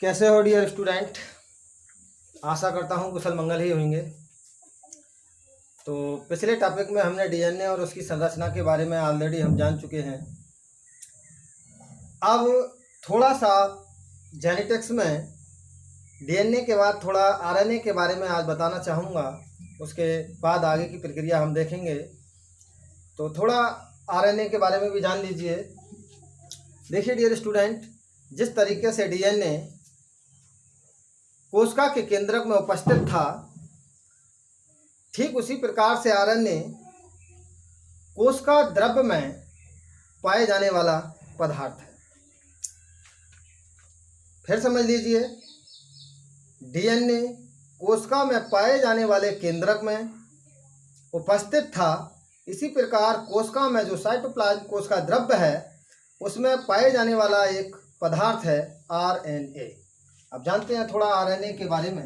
कैसे हो dear student. आशा करता हूँ कुशल मंगल ही होंगे। तो पिछले टॉपिक में हमने डीएनए और उसकी संरचना के बारे में ऑलरेडी हम जान चुके हैं। अब थोड़ा सा जेनेटिक्स में डीएनए के बाद थोड़ा आरएनए के बारे में आज बताना चाहूँगा। उसके बाद आगे की प्रक्रिया हम देखेंगे। तो थोड़ा आरएनए के बारे में भी जान लीजिए। देखिए डियर स्टूडेंट, जिस तरीके से डीएनए कोशिका के केंद्रक में उपस्थित था, ठीक उसी प्रकार से आरएनए कोशिका द्रव्य में पाए जाने वाला पदार्थ है। फिर समझ लीजिए, डीएनए कोशिका में पाए जाने वाले केंद्रक में उपस्थित था। इसी प्रकार कोशिका में जो साइटोप्लाज्म कोशिका द्रव्य है उसमें पाए जाने वाला एक पदार्थ है आरएनए। अब जानते हैं थोड़ा आरएनए के बारे में।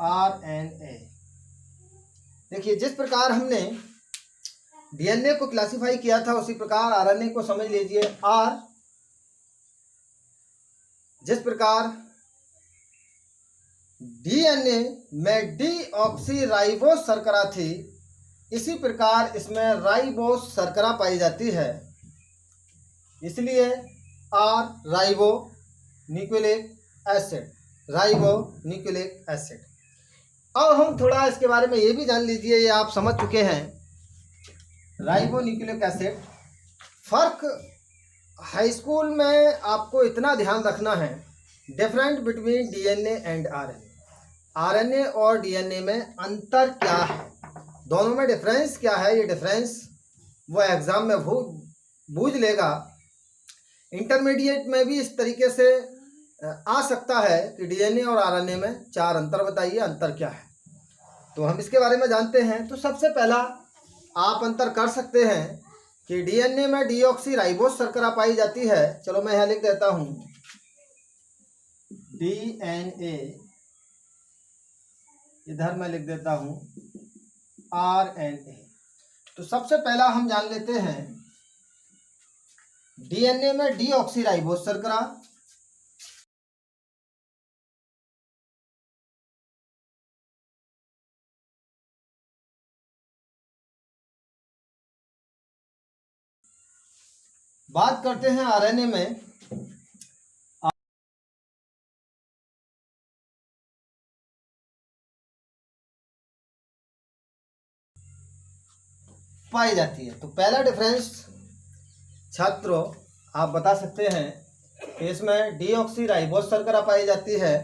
आरएनए देखिए, जिस प्रकार हमने डीएनए को क्लासिफाई किया था उसी प्रकार आरएनए को समझ लीजिए। आर, जिस प्रकार डीएनए में डीऑक्सीराइबोस शर्करा थी, इसी प्रकार इसमें राइबोस शर्करा पाई जाती है, इसलिए R ribonucleic acid, ribonucleic acid. अब हम थोड़ा इसके बारे में ये भी जान लीजिए, ये आप समझ चुके हैं। राइबो न्यूक्लिक एसिड फर्क हाई स्कूल में आपको इतना ध्यान रखना है, different between DNA and RNA. RNA और डीएनए में अंतर क्या है, दोनों में डिफरेंस क्या है, ये डिफरेंस वो एग्जाम में बूझ लेगा। इंटरमीडिएट में भी इस तरीके से आ सकता है कि डीएनए और आरएनए में 4 अंतर बताइए, अंतर क्या है। तो हम इसके बारे में जानते हैं। तो सबसे पहला आप अंतर कर सकते हैं कि डीएनए में डीऑक्सीराइबोस शर्करा पाई जाती है। चलो मैं यहाँ लिख देता हूँ डीएनए, इधर मैं लिख देता हूँ आरएनए। तो सबसे पहला हम जान लेते हैं डीएनए में डीऑक्सीराइबोस शर्करा, बात करते हैं आरएनए में। पाई जाती है। तो पहला डिफरेंस छात्रों आप बता सकते हैं कि इसमें डीऑक्सीराइबोस शर्करा पाई जाती है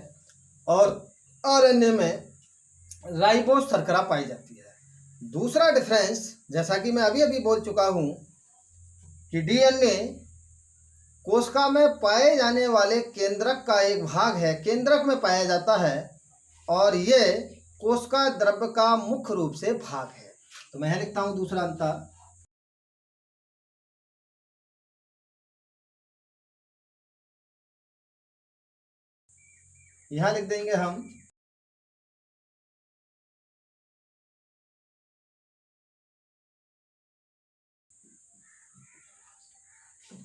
और आरएनए में राइबोस शर्करा पाई जाती है। दूसरा डिफरेंस, जैसा कि मैं अभी अभी बोल चुका हूं कि डीएनए कोशिका में पाए जाने वाले केंद्रक का एक भाग है, केंद्रक में पाया जाता है, और ये कोशिका द्रव्य का मुख्य रूप से भाग है। तो मैं लिखता हूं दूसरा अंतर। यहां लिख देंगे हम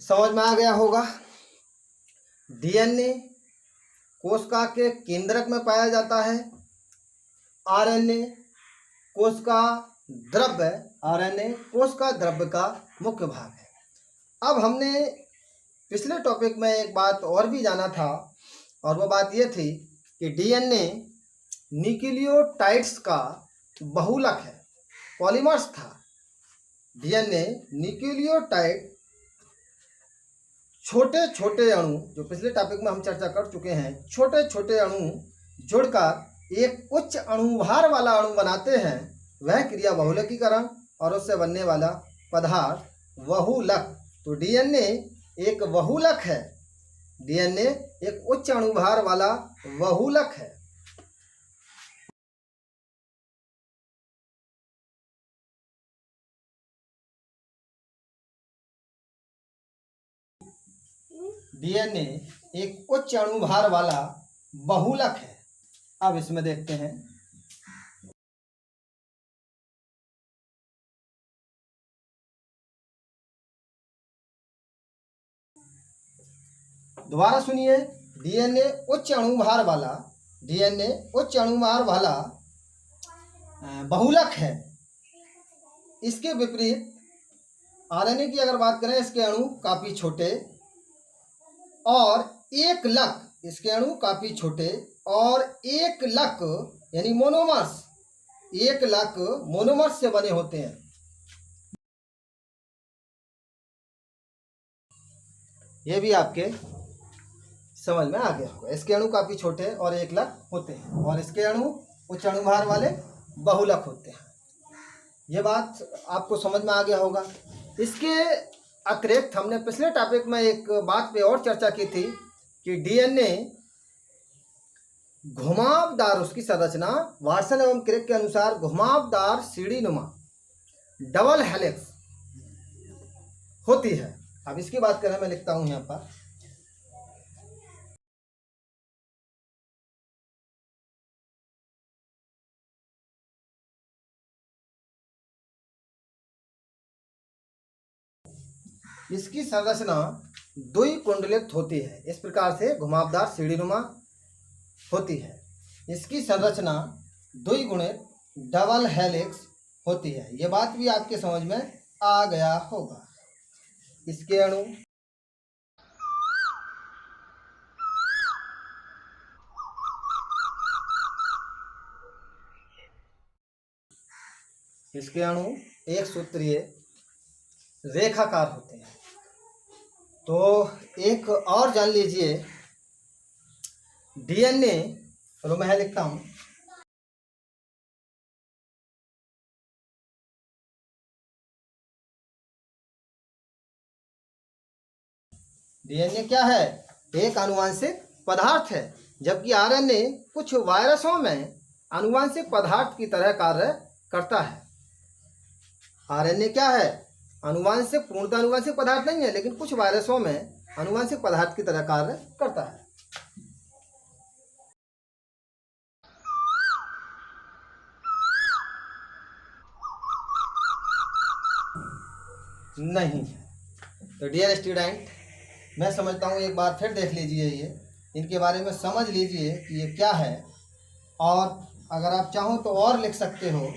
समझ में आ गया होगा। डीएनए कोशिका के केंद्रक में पाया जाता है, आरएनए कोशिका द्रव्य, आरएनए कोशिका द्रव्य का मुख्य भाग है। अब हमने पिछले टॉपिक में एक बात और भी जाना था, और वो बात ये थी कि डीएनए न्यूक्लियोटाइड्स का बहुलक है, पॉलीमर्स था। डीएनए न्यूक्लियोटाइड छोटे छोटे अणु, जो पिछले टॉपिक में हम चर्चा कर चुके हैं, छोटे छोटे अणु जुड़कर एक उच्च अणुभार वाला अणु बनाते हैं। वह क्रिया बहुलकीकरण और उससे बनने वाला पदार्थ बहुलक। तो डीएनए एक बहुलक है, डीएनए एक उच्च अणुभार वाला बहुलक है। डीएनए एक उच्च अणुभार वाला बहुलक है। अब इसमें देखते हैं। दोबारा सुनिए, डीएनए उच्च अणुभार वाला, डीएनए उच्च अणुभार वाला बहुलक है। इसके विपरीत आरएनए की अगर बात करें, इसके अणु काफी छोटे और एक लक, इसके अणु काफी छोटे और एक लक यानी मोनोमर्स, एक लक मोनोमर्स से बने होते हैं। ये भी आपके समझ में आ गया होगा। इसके अणु काफी छोटे और एक लक होते हैं और इसके अणु उच्च अणुभार वाले बहुलक होते हैं। ये बात आपको समझ में आ गया होगा। इसके अतिरिक्त हमने पिछले टॉपिक में एक बात पे और चर्चा की थी कि डीएनए घुमावदार, उसकी संरचना वाटसन एवं क्रिक के अनुसार घुमावदार सीढ़ी नुमा डबल हेलिक्स होती है। अब इसकी बात करें, मैं लिखता हूं यहाँ पर, इसकी संरचना द्विकुंडलित होती है। इस प्रकार से घुमावदार सीढ़ीनुमा होती है। इसकी संरचना द्विगुणित डबल हेलिक्स होती है। यह बात भी आपके समझ में आ गया होगा। इसके अणु एक सूत्रीय रेखाकार होते हैं। तो एक और जान लीजिए, डीएनए, चलो मैं लिखता हूं, डीएनए क्या है? एक आनुवंशिक पदार्थ है, जबकि आरएनए कुछ वायरसों में आनुवंशिक पदार्थ की तरह कार्य करता है। आरएनए क्या है? आनुवंशिक, पूर्णतः आनुवंशिक पदार्थ नहीं है, लेकिन कुछ वायरसों में आनुवंशिक पदार्थ की तरह कार्य करता है। नहीं है। तो डियर स्टूडेंट, मैं समझता हूँ एक बार फिर देख लीजिए, ये इनके बारे में समझ लीजिए कि ये क्या है, और अगर आप चाहो तो और लिख सकते हो।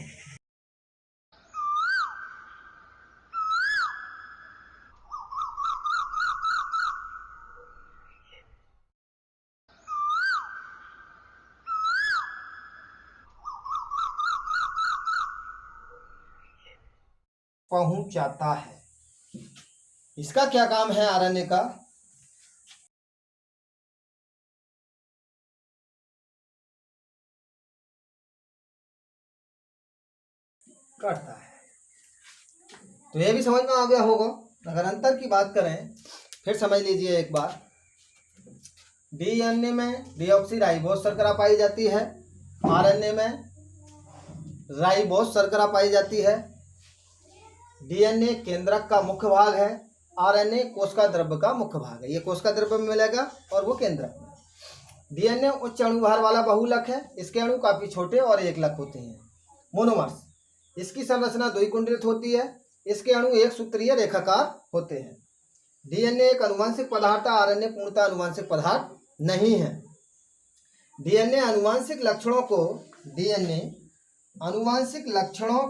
पहुंचाता है। इसका क्या काम है आरएनए का? करता है। तो ये भी समझ में आ गया होगा। अगर अंतर की बात करें, फिर समझ लीजिए एक बार। डीएनए में डीऑक्सीराइबोस शर्करा पाई जाती है, आरएनए में राइबोस शर्करा पाई जाती है। डीएनए केंद्रक का मुख्य भाग है, आरएनए कोशिका द्रव्य का मुख्य भाग है। ये कोशिका द्रव्य में मिलेगा और वो केंद्रक में। डीएनए उच्च अणुभार वाला बहुलक है। इसके अणु काफी छोटे और एक लक होते हैं, मोनोमर्स। इसकी संरचना द्विकुंडलित होती है। इसके अणु एक सूत्रीय रेखाकार होते हैं। डीएनए एक आनुवंशिक पदार्थ है, आरएनए पूर्णतः आनुवंशिक पदार्थ नहीं है। डीएनए आनुवंशिक लक्षणों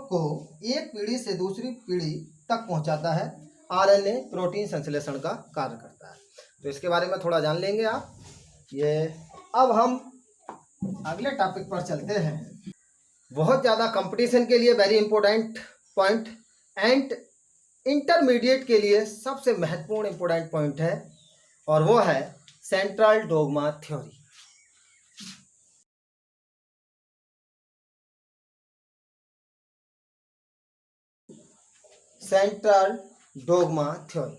को एक पीढ़ी से दूसरी पीढ़ी तक पहुंचाता है। आरएनए प्रोटीन संश्लेषण का कार्य करता है। तो इसके बारे में थोड़ा जान लेंगे आप। ये अब हम अगले टॉपिक पर चलते हैं। बहुत ज़्यादा कंपटीशन के लिए very important point and intermediate के लिए सबसे महत्वपूर्ण इंपॉर्टेंट पॉइंट है, और वो है central dogma theory. Central dogma theory,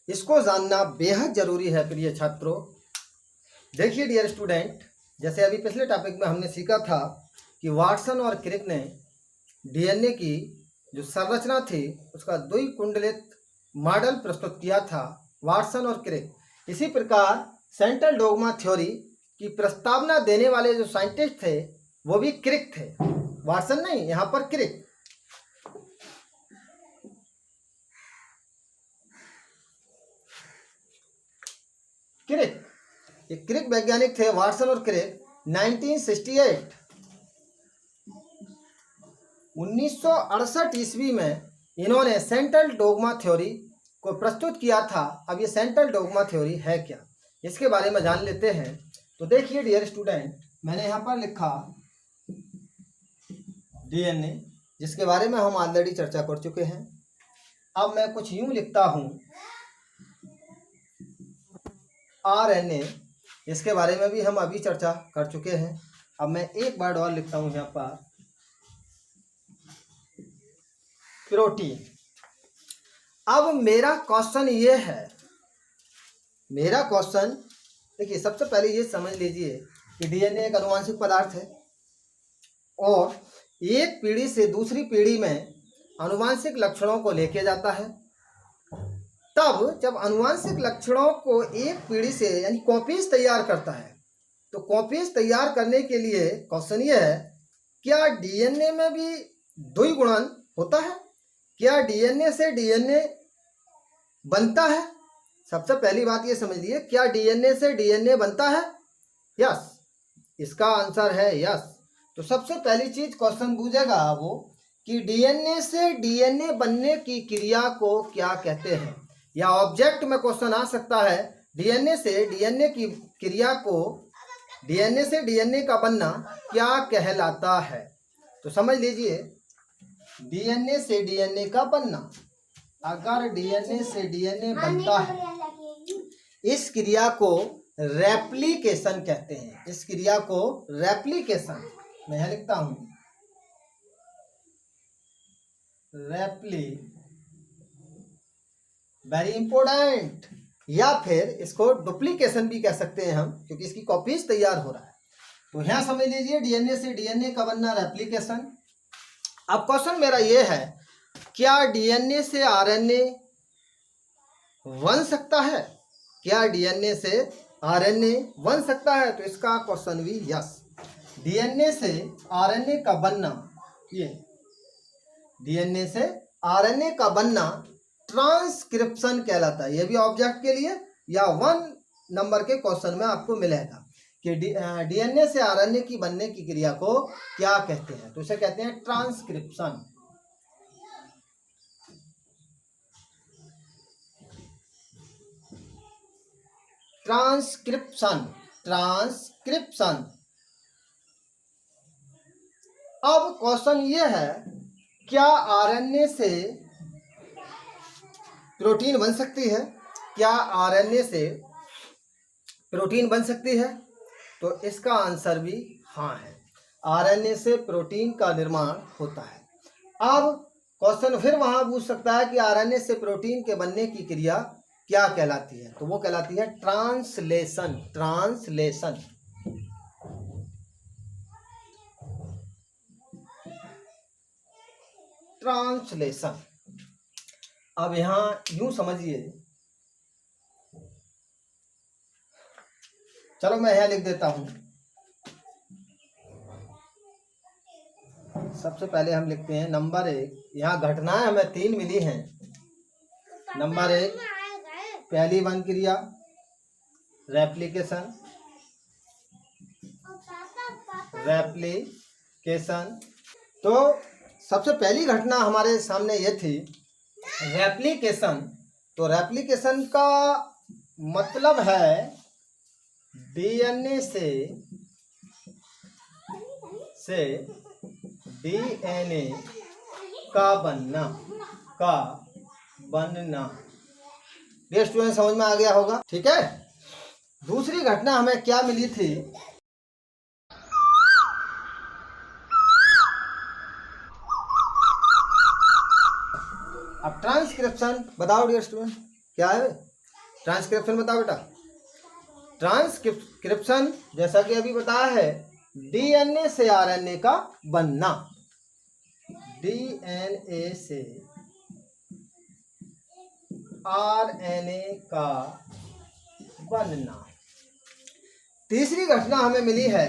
इसको जानना बेहद जरूरी है प्रिय छात्रों। देखिए डियर स्टूडेंट, जैसे अभी पिछले टॉपिक में हमने सीखा था कि वाटसन और क्रिक ने डीएनए की जो संरचना थी उसका द्विकुंडलित मॉडल प्रस्तुत किया था, वाटसन और क्रिक। इसी प्रकार सेंट्रल डोग्मा थ्योरी की प्रस्तावना देने वाले जो साइंटिस्ट थे वो भी क्रिक थे, वाटसन नहीं, यहाँ पर क्रिक। क्रिक। ये क्रिक वैज्ञानिक थे, वाटसन और क्रिक। 1968 1968 ईस्वी में इन्होंने सेंट्रल डोगमा थ्योरी को प्रस्तुत किया था। अब ये सेंट्रल डोगमा थ्योरी है क्या, इसके बारे में जान लेते हैं। तो देखिए डियर स्टूडेंट, मैंने यहाँ पर लिखा डीएनए, जिसके बारे में हम ऑलरेडी चर्चा कर चुके हैं। अब मैं कुछ यूं लिखता हूं आरएनए, इसके बारे में भी हम अभी चर्चा कर चुके हैं। अब मैं एक वर्ड और लिखता हूं यहाँ पर प्रोटीन। अब मेरा क्वेश्चन ये है, मेरा क्वेश्चन देखिए, सबसे पहले ये समझ लीजिए कि डीएनए एक आनुवंशिक पदार्थ है और एक पीढ़ी से दूसरी पीढ़ी में आनुवंशिक लक्षणों को लेके जाता है। तब जब आनुवंशिक लक्षणों को एक पीढ़ी से यानी कॉपीज तैयार करता है, तो कॉपीज तैयार करने के लिए क्वेश्चन ये है, क्या डीएनए में भी द्विगुणन होता है? क्या डीएनए से डीएनए बनता है? सबसे पहली बात ये समझिए, क्या डीएनए से डीएनए बनता है? यस, इसका आंसर है यस। तो सबसे पहली चीज क्वेश्चन पूछेगा वो कि डीएनए से डीएनए बनने की क्रिया को क्या कहते हैं, या ऑब्जेक्ट में क्वेश्चन आ सकता है डीएनए से डीएनए की क्रिया को, डीएनए से डीएनए का बनना क्या कहलाता है। तो समझ लीजिए, डीएनए से डीएनए का बनना, अगर डीएनए से डीएनए बनता है, इस क्रिया को रेप्लिकेशन कहते हैं। इस क्रिया को रेप्लिकेशन, मैं यहां लिखता हूं वेरी इंपॉर्टेंट, या फिर इसको डुप्लीकेशन भी कह सकते हैं हम, क्योंकि इसकी कॉपीज तैयार हो रहा है। तो यहां समझ लीजिए डीएनए से डीएनए का बनना रेप्लिकेशन। अब क्वेश्चन मेरा ये है, क्या डीएनए से आरएनए बन सकता है? क्या डीएनए से आरएनए बन सकता है? तो इसका क्वेश्चन भी यस। डीएनए से आरएनए का बनना, ये डीएनए से आरएनए का बनना ट्रांसक्रिप्शन कहलाता है। ये भी ऑब्जेक्ट के लिए या 1 नंबर के क्वेश्चन में आपको मिलेगा कि डीएनए से आरएनए की बनने की क्रिया को क्या कहते हैं। तो इसे कहते हैं ट्रांसक्रिप्शन। Transcription, transcription. अब क्वेश्चन ये है, क्या आरएनए से प्रोटीन बन सकती है? क्या आरएनए से प्रोटीन बन सकती है? तो इसका आंसर भी हाँ है, आरएनए से प्रोटीन का निर्माण होता है। अब क्वेश्चन फिर वहां पूछ सकता है कि आरएनए से प्रोटीन के बनने की क्रिया क्या कहलाती है? तो वो कहलाती है ट्रांसलेशन। Translation, translation. अब यहां यूं समझिए, चलो मैं यहां लिख देता हूं। सबसे पहले हम लिखते हैं नंबर 1। यहाँ घटनाएं हमें 3 मिली हैं। नंबर 1, पहली वन क्रिया रेप्लिकेशन, रेप्लिकेशन। तो सबसे पहली घटना हमारे सामने ये थी रेप्लिकेशन। तो रेप्लिकेशन का मतलब है डीएनए से डीएनए का बनना, का बनना। ये स्टूडेंट समझ में आ गया होगा, ठीक है। दूसरी घटना हमें क्या मिली थी? अब ट्रांसक्रिप्शन बताओ डियर स्टूडेंट, क्या है ट्रांसक्रिप्शन? बताओ बेटा। ट्रांसक्रिप्शन जैसा कि अभी बताया है, डीएनए से आरएनए का बनना, डीएनए से आरएनए का बनना। तीसरी घटना हमें मिली है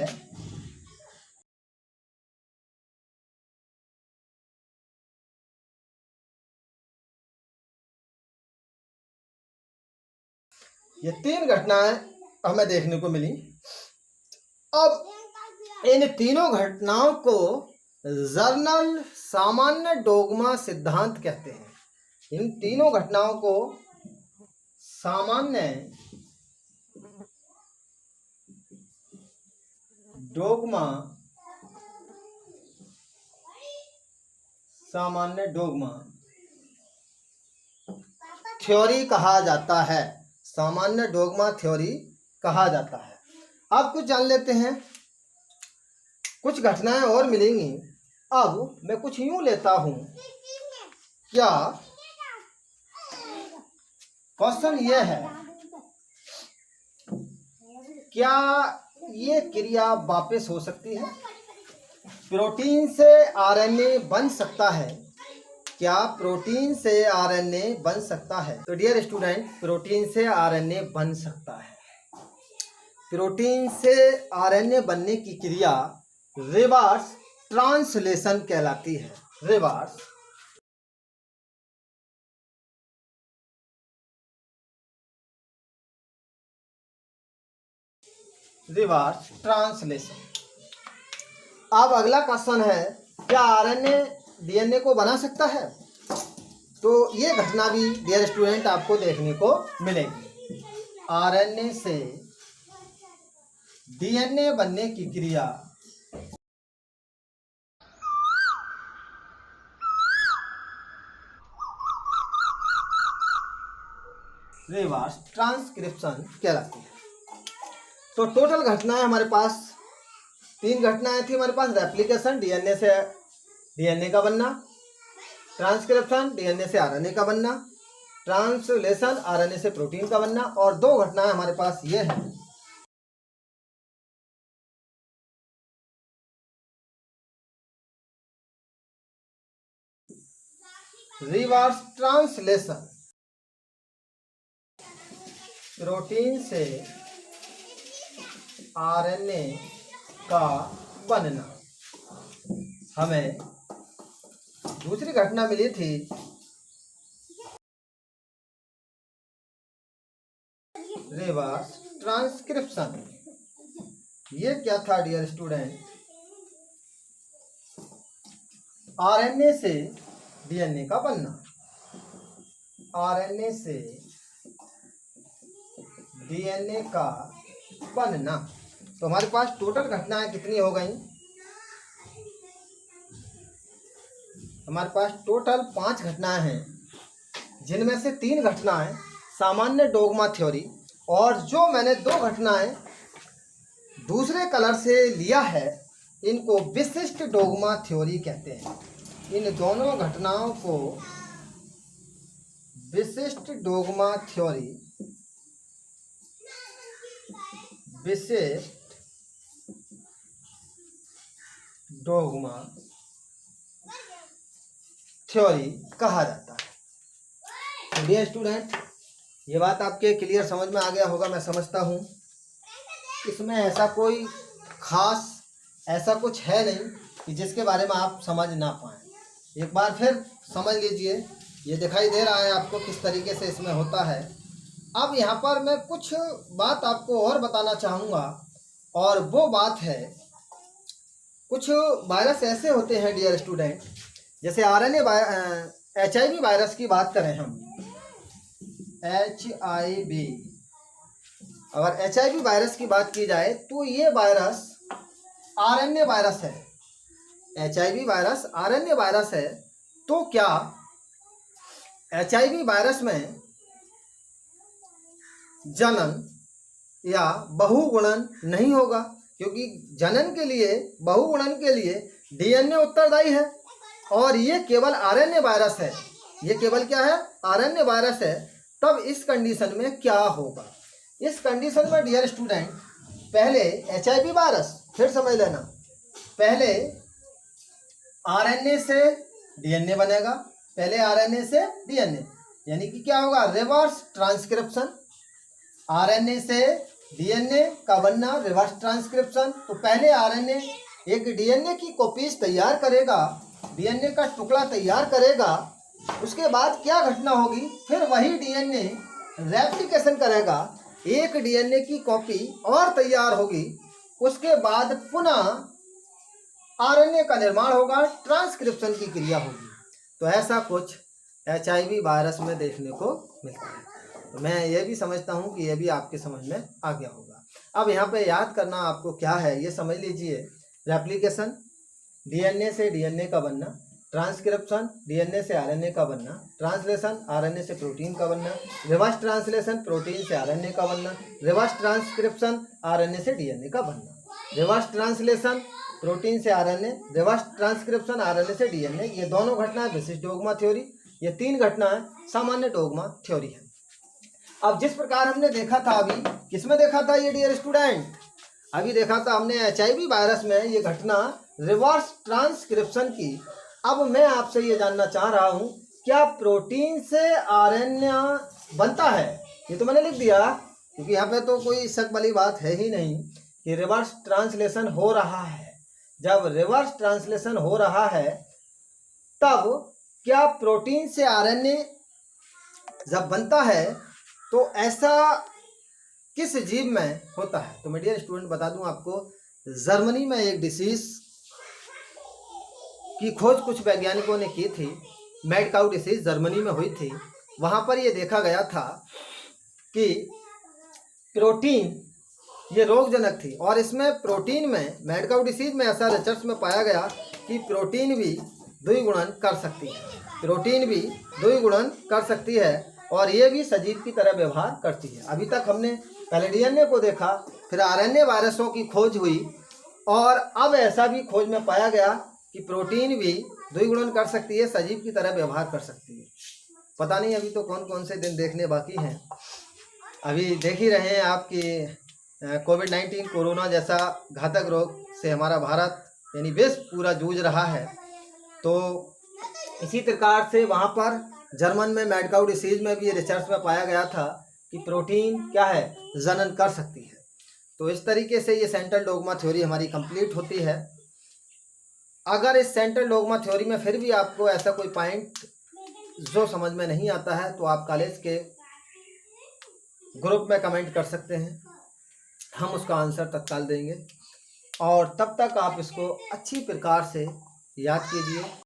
ये 3 घटनाएं हमें देखने को मिली। अब इन तीनों घटनाओं को जर्नल सामान्य डोगमा सिद्धांत कहते हैं। इन तीनों घटनाओं को सामान्य डोगमा थ्योरी कहा जाता है। सामान्य डोगमा थ्योरी कहा जाता है। अब कुछ जान लेते हैं, कुछ घटनाएं और मिलेंगी। अब मैं कुछ यूं लेता हूं, क्या क्वेश्चन ये है, क्या ये क्रिया वापस हो सकती है? प्रोटीन से आरएनए बन सकता है? क्या प्रोटीन से आरएनए बन सकता है? तो डियर स्टूडेंट, प्रोटीन से आरएनए बन सकता है। प्रोटीन से आरएनए बनने की क्रिया रिवर्स ट्रांसलेशन कहलाती है। Reverse translation. अब अगला क्वेश्चन है, क्या आरएनए डीएनए को बना सकता है? तो ये घटना भी डियर स्टूडेंट आपको देखने को मिलेगी। आरएनए से डीएनए बनने की क्रिया रिवर्स ट्रांसक्रिप्शन कहलाती है। तो टोटल घटनाएं हमारे पास 3 घटनाएं थी हमारे पास। रेप्लिकेशन, डीएनए से डीएनए का बनना; ट्रांसक्रिप्शन, डीएनए से आरएनए का बनना; ट्रांसलेशन, आरएनए से प्रोटीन का बनना। और 2 घटनाएं हमारे पास ये है, रिवर्स ट्रांसलेशन, प्रोटीन से आरएनए का बनना। हमें दूसरी घटना मिली थी रिवर्स ट्रांसक्रिप्शन। ये क्या था डियर स्टूडेंट? आरएनए से डीएनए का बनना। आरएनए से डीएनए का बनना। तो हमारे पास टोटल घटनाएं कितनी हो गई? हमारे पास टोटल 5 घटनाएं हैं, जिनमें से 3 घटनाएं सामान्य डोगमा थ्योरी, और जो मैंने 2 घटनाएं दूसरे कलर से लिया है, इनको विशिष्ट डोगमा थ्योरी कहते हैं। इन दोनों घटनाओं को विशिष्ट डोगमा थ्योरी, विशिष्ट डोगमा थ्योरी कहा जाता है। डियर स्टूडेंट, ये बात आपके क्लियर समझ में आ गया होगा, मैं समझता हूँ। इसमें ऐसा कोई खास ऐसा कुछ है नहीं कि जिसके बारे में आप समझ ना पाएँ। एक बार फिर समझ लीजिए, ये दिखाई दे रहा है आपको किस तरीके से इसमें होता है। अब यहाँ पर मैं कुछ बात आपको और बताना चाहूँगा, और वो बात है, कुछ वायरस ऐसे होते हैं डियर स्टूडेंट, जैसे आरएनए HIV वायरस की बात करें हम, HIV, अगर HIV वायरस की बात की जाए तो ये वायरस आरएनए वायरस है। HIV वायरस आरएनए वायरस है। तो क्या HIV वायरस में जनन या बहुगुणन नहीं होगा? क्योंकि जनन के लिए, बहुगुणन के लिए डीएनए उत्तरदायी है, और ये केवल आरएनए वायरस है। ये केवल क्या है? आरएनए वायरस है। तब इस कंडीशन में क्या होगा? इस कंडीशन में डियर स्टूडेंट, पहले HIV वायरस, फिर समझ लेना, पहले आरएनए से डीएनए बनेगा। पहले आरएनए से डीएनए, यानी कि क्या होगा? Reverse transcription. आरएनए से डीएनए का बनना, रिवर्स ट्रांसक्रिप्शन। तो पहले आरएनए एक डीएनए की कॉपीज तैयार करेगा, डीएनए का टुकड़ा तैयार करेगा। उसके बाद क्या घटना होगी? फिर वही डीएनए रेप्लिकेशन करेगा। एक डीएनए की कॉपी और तैयार होगी, उसके बाद पुनः आरएनए का निर्माण होगा, ट्रांसक्रिप्शन की क्रिया होगी। तो ऐसा कुछ एचआईवी वायरस में देखने को मिलता है। तो मैं ये भी समझता हूँ कि ये भी आपके समझ में आ गया होगा। अब यहाँ पे याद करना आपको क्या है ये समझ लीजिए। रेप्लिकेशन, डीएनए से डीएनए का बनना, ट्रांसक्रिप्शन, डीएनए से आरएनए का बनना, ट्रांसलेशन, आरएनए से प्रोटीन का बनना, रिवर्स ट्रांसलेशन, प्रोटीन से आरएनए का बनना, रिवर्स ट्रांसक्रिप्शन, आरएनए से डीएनए का बनना, रिवर्स ट्रांसलेशन, प्रोटीन से आरएनए, रिवर्स ट्रांसक्रिप्शन, आरएनए से डीएनए। ये दोनों घटनाएं विशिष्ट डोग्मा थ्योरी, ये 3 घटनाएं सामान्य डोग्मा थ्योरी है। अब जिस प्रकार हमने देखा था, अभी किसमें देखा था ये डियर स्टूडेंट, अभी देखा था हमने एचआईवी वायरस में ये घटना रिवर्स ट्रांसक्रिप्शन की। अब मैं आपसे ये जानना चाह रहा हूँ, क्या प्रोटीन से आरएनए बनता है? ये तो मैंने लिख दिया, क्योंकि यहाँ पे तो कोई शक वाली बात है ही नहीं कि रिवर्स ट्रांसलेशन हो रहा है। जब रिवर्स ट्रांसलेशन हो रहा है तब क्या प्रोटीन से आरएनए जब बनता है तो ऐसा किस जीव में होता है? तो मैं डियर स्टूडेंट बता दूं आपको, जर्मनी में एक डिसीज की खोज कुछ वैज्ञानिकों ने की थी। मैड काउ डिसीज जर्मनी में हुई थी। वहां पर यह देखा गया था कि प्रोटीन ये रोगजनक थी, और इसमें प्रोटीन में मैड काउ डिसीज में ऐसा रिसर्च में पाया गया कि प्रोटीन भी द्विगुणन कर सकती है, प्रोटीन भी द्विगुणन कर सकती है, और ये भी सजीव की तरह व्यवहार करती है। अभी तक हमने पहले डीएनए को देखा, फिर आरएनए वायरसों की खोज हुई, और अब ऐसा भी खोज में पाया गया कि प्रोटीन भी द्विगुणन कर सकती है, सजीव की तरह व्यवहार कर सकती है। पता नहीं अभी तो कौन कौन से दिन देखने बाकी हैं। अभी देख ही रहे हैं आप कि कोविड-19 कोरोना जैसा घातक रोग से हमारा भारत यानी विश्व पूरा जूझ रहा है। तो इसी प्रकार से वहाँ पर जर्मन में मैड काउ डिसीज में भी रिसर्च में पाया गया था कि प्रोटीन क्या है, जनन कर सकती है। तो इस तरीके से ये सेंट्रल डोग्मा थ्योरी हमारी कंप्लीट होती है। अगर इस सेंट्रल डोग्मा थ्योरी में फिर भी आपको ऐसा कोई पॉइंट जो समझ में नहीं आता है तो आप कॉलेज के ग्रुप में कमेंट कर सकते हैं, हम उसका आंसर तत्काल देंगे। और तब तक आप इसको अच्छी प्रकार से याद कीजिए।